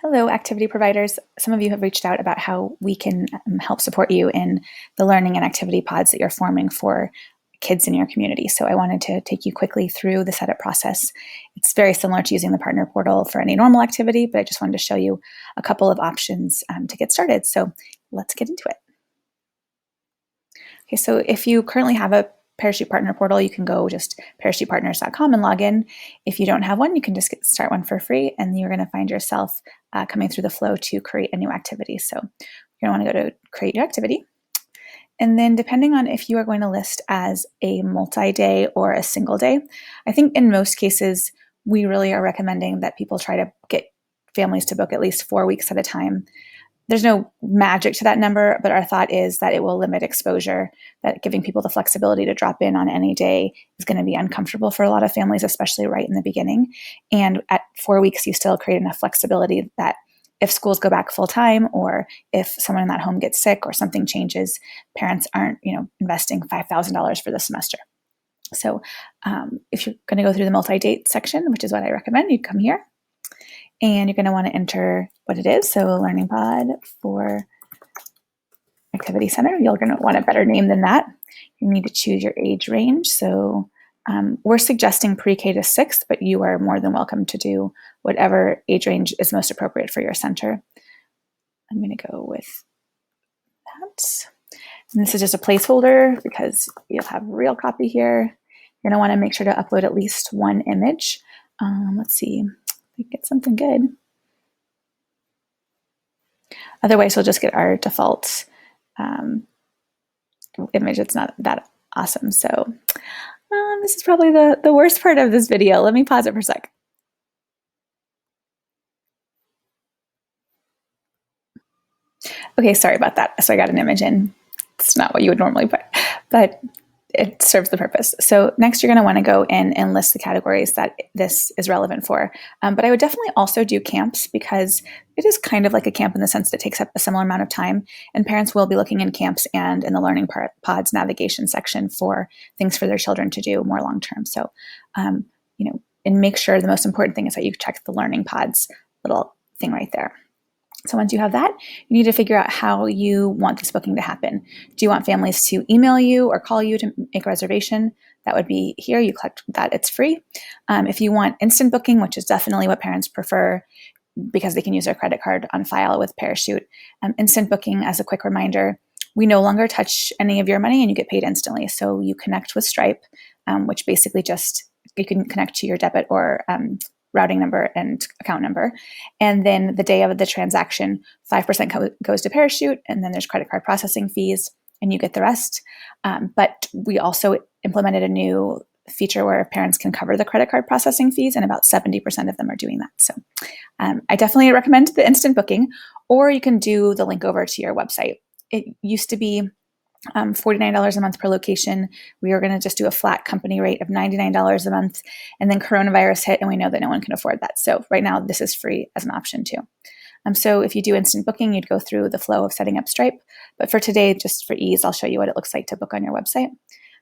Hello, activity providers. Some of you have reached out about how we can help support you in the learning and activity pods that you're forming for kids in your community. So I wanted to take you quickly through the setup process. It's very similar to using the partner portal for any normal activity, but I just wanted to show you a couple of options to get started. So let's get into it. Okay, so if you currently have a Pearachute partner portal, you can go just parachutepartners.com and log in. If you don't have one, you can just start one for free, and you're going to find yourself coming through the flow to create a new activity. So you're going to want to go to create new activity. And then depending on if you are going to list as a multi-day or a single day, I think in most cases, we really are recommending that people try to get families to book at least 4 weeks at a time. There's no magic to that number, but our thought is that it will limit exposure, that giving people the flexibility to drop in on any day is going to be uncomfortable for a lot of families, especially right in the beginning. And at 4 weeks, you still create enough flexibility that if schools go back full time, or if someone in that home gets sick or something changes, parents aren't, investing $5,000 for the semester. So if you're going to go through the multi-date section, which is what I recommend, you come here. And you're going to want to enter what it is. So Learning Pod for Activity Center. You're going to want a better name than that. You need to choose your age range. So we're suggesting pre-K to 6th, but you are more than welcome to do whatever age range is most appropriate for your center. I'm going to go with that. And this is just a placeholder because you'll have a real copy here. You're going to want to make sure to upload at least one image. Let's see. Get something good. Otherwise, we'll just get our default image. It's not that awesome. So this is probably the worst part of this video. Let me pause it for a sec. Okay, sorry about that. So I got an image in. It's not what you would normally put, but it serves the purpose. So next, you're going to want to go in and list the categories that this is relevant for. But I would definitely also do camps, because it is kind of like a camp in the sense that it takes up a similar amount of time. And parents will be looking in camps and in the Learning Pods navigation section for things for their children to do more long-term. So, and make sure the most important thing is that you check the Learning Pods little thing right there. So once you have that, you need to figure out how you want this booking to happen. Do you want families to email you or call you to make a reservation? That would be here. You click that. It's free. If you want instant booking, which is definitely what parents prefer because they can use their credit card on file with Pearachute, instant booking, as a quick reminder, we no longer touch any of your money and you get paid instantly. So you connect with Stripe, which basically just you can connect to your debit or routing number and account number. And then the day of the transaction, 5% goes to Pearachute, and then there's credit card processing fees, and you get the rest. But we also implemented a new feature where parents can cover the credit card processing fees, and about 70% of them are doing that. So I definitely recommend the instant booking, or you can do the link over to your website. It used to be $49 a month per location. We were going to just do a flat company rate of $99 a month. And then coronavirus hit, and we know that no one can afford that. So right now, this is free as an option too. So if you do instant booking, you'd go through the flow of setting up Stripe. But for today, just for ease, I'll show you what it looks like to book on your website.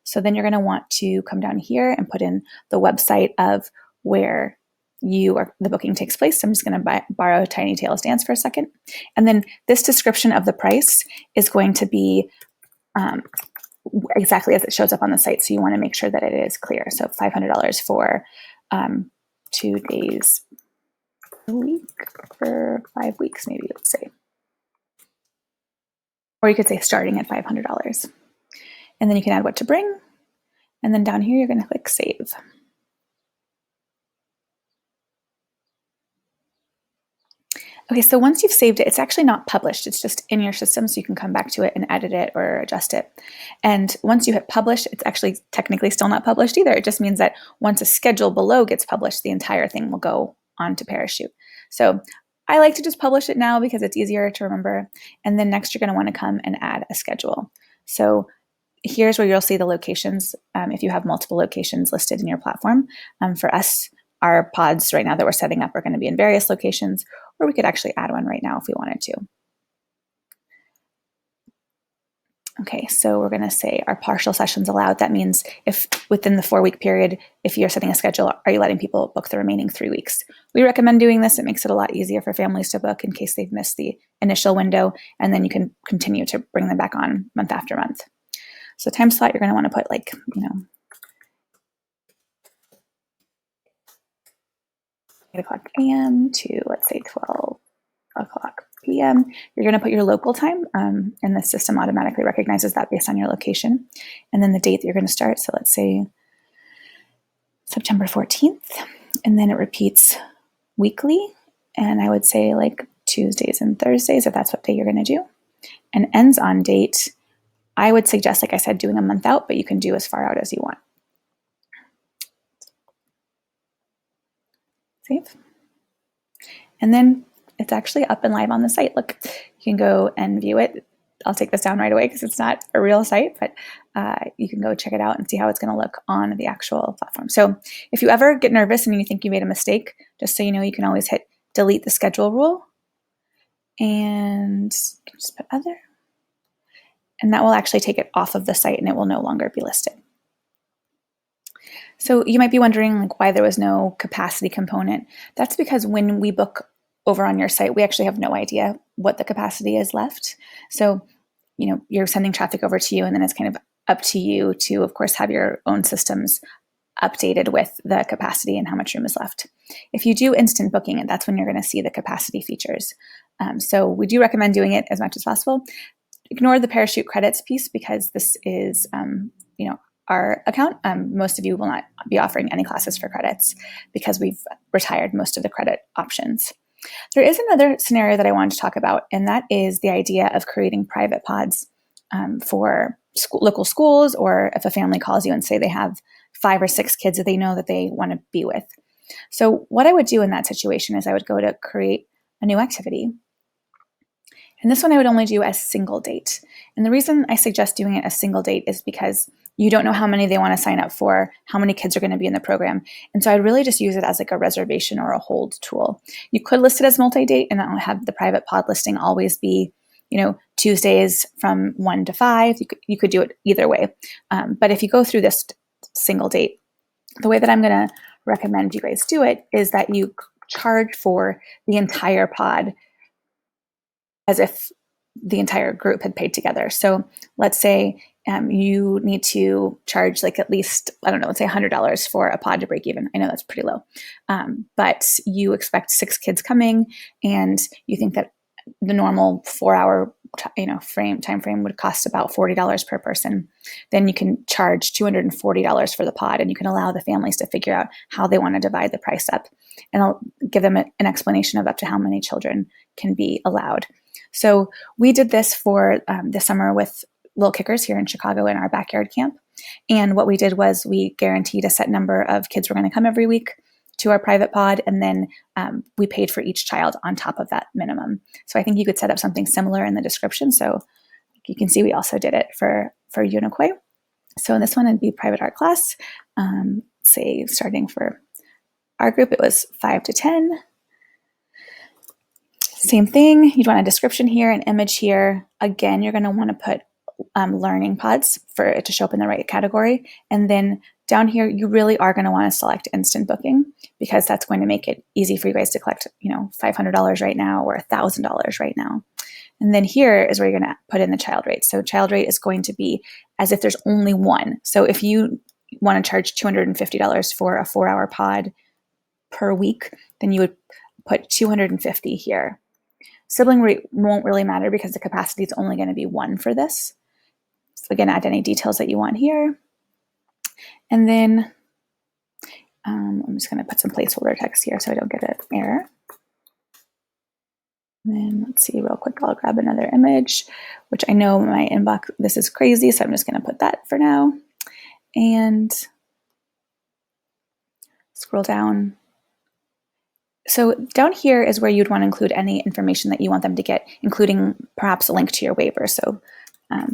So then you're going to want to come down here and put in the website of where the booking takes place. So I'm just going to borrow Tiny Tails Dance for a second. And then this description of the price is going to be exactly as it shows up on the site. So you want to make sure that it is clear. So $500 for 2 days a week for 5 weeks, maybe, let's say. Or you could say starting at $500. And then you can add what to bring. And then down here, you're going to click Save. Okay, so once you've saved it, it's actually not published. It's just in your system, so you can come back to it and edit it or adjust it. And once you hit publish, it's actually technically still not published either. It just means that once a schedule below gets published, the entire thing will go onto Pearachute. So I like to just publish it now because it's easier to remember. And then next, you're going to want to come and add a schedule. So here's where you'll see the locations if you have multiple locations listed in your platform. For us, our pods right now that we're setting up are going to be in various locations, or we could actually add one right now if we wanted to. Okay, so we're going to say are partial sessions allowed? That means if within the 4-week period, if you're setting a schedule, are you letting people book the remaining 3 weeks? We recommend doing this. It makes it a lot easier for families to book in case they've missed the initial window, and then you can continue to bring them back on month after month. So time slot, you're going to want to put 8 o'clock a.m. to, let's say, 12 o'clock p.m. You're going to put your local time, and the system automatically recognizes that based on your location. And then the date that you're going to start. So let's say September 14th. And then it repeats weekly. And I would say Tuesdays and Thursdays, if that's what day you're going to do. And ends on date, I would suggest, like I said, doing a month out, but you can do as far out as you want. Save. And then it's actually up and live on the site. Look, you can go and view it. I'll take this down right away because it's not a real site, but you can go check it out and see how it's going to look on the actual platform. So if you ever get nervous and you think you made a mistake, just so you know, you can always hit delete the schedule rule and just put other. And that will actually take it off of the site and it will no longer be listed. So you might be wondering why there was no capacity component. That's because when we book over on your site, we actually have no idea what the capacity is left. So, you're sending traffic over to you, and then it's kind of up to you to, of course, have your own systems updated with the capacity and how much room is left. If you do instant booking, that's when you're going to see the capacity features. So we do recommend doing it as much as possible. Ignore the Pearachute credits piece because this is, our account. Most of you will not be offering any classes for credits because we've retired most of the credit options. There is another scenario that I wanted to talk about, and that is the idea of creating private pods for local schools, or if a family calls you and say they have 5 or 6 kids that they know that they want to be with. So what I would do in that situation is I would go to create a new activity. And this one I would only do as single date. And the reason I suggest doing it as single date is because you don't know how many they want to sign up for, how many kids are going to be in the program. And so I'd really just use it as a reservation or a hold tool. You could list it as multi-date and I'll have the private pod listing always be, Tuesdays from 1 to 5. You could do it either way. But if you go through this single date, the way that I'm going to recommend you guys do it is that you charge for the entire pod as if the entire group had paid together. So let's say you need to charge at least, let's say $100 for a pod to break even. I know that's pretty low, but you expect 6 kids coming and you think that the normal 4-hour time frame would cost about $40 per person. Then you can charge $240 for the pod, and you can allow the families to figure out how they want to divide the price up. And I'll give them an explanation of up to how many children can be allowed. So we did this for this summer with Little Kickers here in Chicago in our backyard camp. And what we did was we guaranteed a set number of kids were going to come every week to our private pod, and then we paid for each child on top of that minimum. So I think you could set up something similar in the description. So you can see we also did it for Unicoi. So in this one, it'd be private art class. Say starting for our group, it was 5 to 10. Same thing, you'd want a description here, an image here. Again, you're going to want to put learning pods for it to show up in the right category. And then down here, you really are going to want to select instant booking because that's going to make it easy for you guys to collect, $500 right now or $1,000 right now. And then here is where you're going to put in the child rate. So child rate is going to be as if there's only one. So if you want to charge $250 for a 4-hour pod per week, then you would put $250 here. Sibling rate won't really matter because the capacity is only going to be 1 for this. So again, add any details that you want here. And then I'm just going to put some placeholder text here so I don't get an error. And then let's see real quick, I'll grab another image, which I know my inbox, this is crazy, so I'm just going to put that for now. And scroll down. So down here is where you'd want to include any information that you want them to get, including perhaps a link to your waiver. So there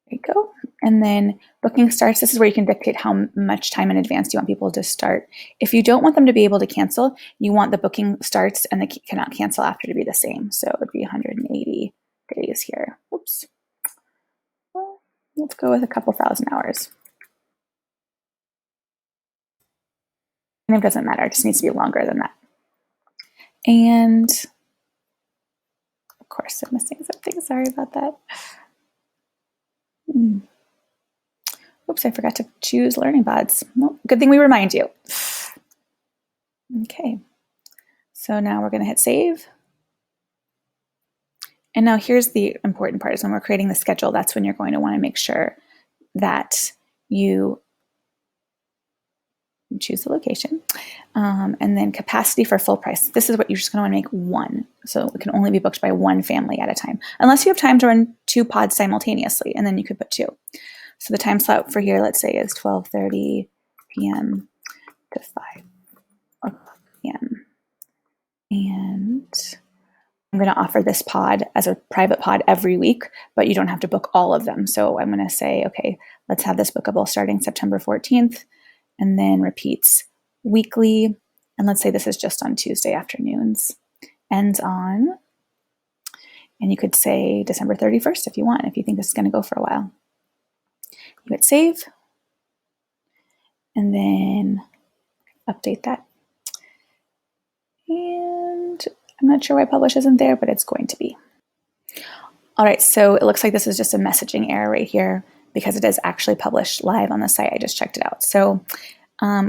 you go. And then booking starts. This is where you can dictate how much time in advance you want people to start. If you don't want them to be able to cancel, you want the booking starts and they cannot cancel after to be the same. So it would be 180 days here. Oops. Well, let's go with a couple thousand hours. And it doesn't matter. It just needs to be longer than that. And of course, I'm missing something. Sorry about that. Oops, I forgot to choose learning pods. Well, good thing we remind you. Okay, so now we're going to hit save. And now here's the important part is when we're creating the schedule, that's when you're going to want to make sure that you choose the location. And then capacity for full price. This is what you're just going to want to make one. So it can only be booked by one family at a time, unless you have time to run 2 pods simultaneously, and then you could put 2. So the time slot for here, let's say, is 12:30 p.m. to 5 p.m. And I'm going to offer this pod as a private pod every week, but you don't have to book all of them. So I'm going to say, okay, let's have this bookable starting September 14th, and then repeats weekly. And let's say this is just on Tuesday afternoons. Ends on, and you could say December 31st if you want, if you think this is going to go for a while. You hit save, and then update that. And I'm not sure why publish isn't there, but it's going to be. All right, so it looks like this is just a messaging error right here because it is actually published live on the site. I just checked it out. So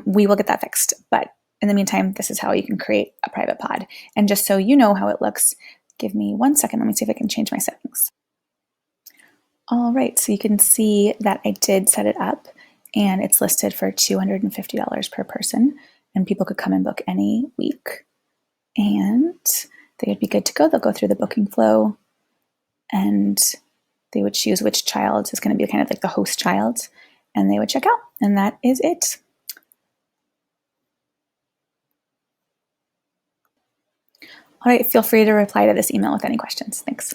we will get that fixed. But in the meantime, this is how you can create a private pod. And just so you know how it looks, give me 1 second. Let me see if I can change my settings. All right, so you can see that I did set it up, and it's listed for $250 per person, and people could come and book any week, and they would be good to go. They'll go through the booking flow, and they would choose which child is going to be kind of like the host child, and they would check out, and that is it. All right, feel free to reply to this email with any questions. Thanks.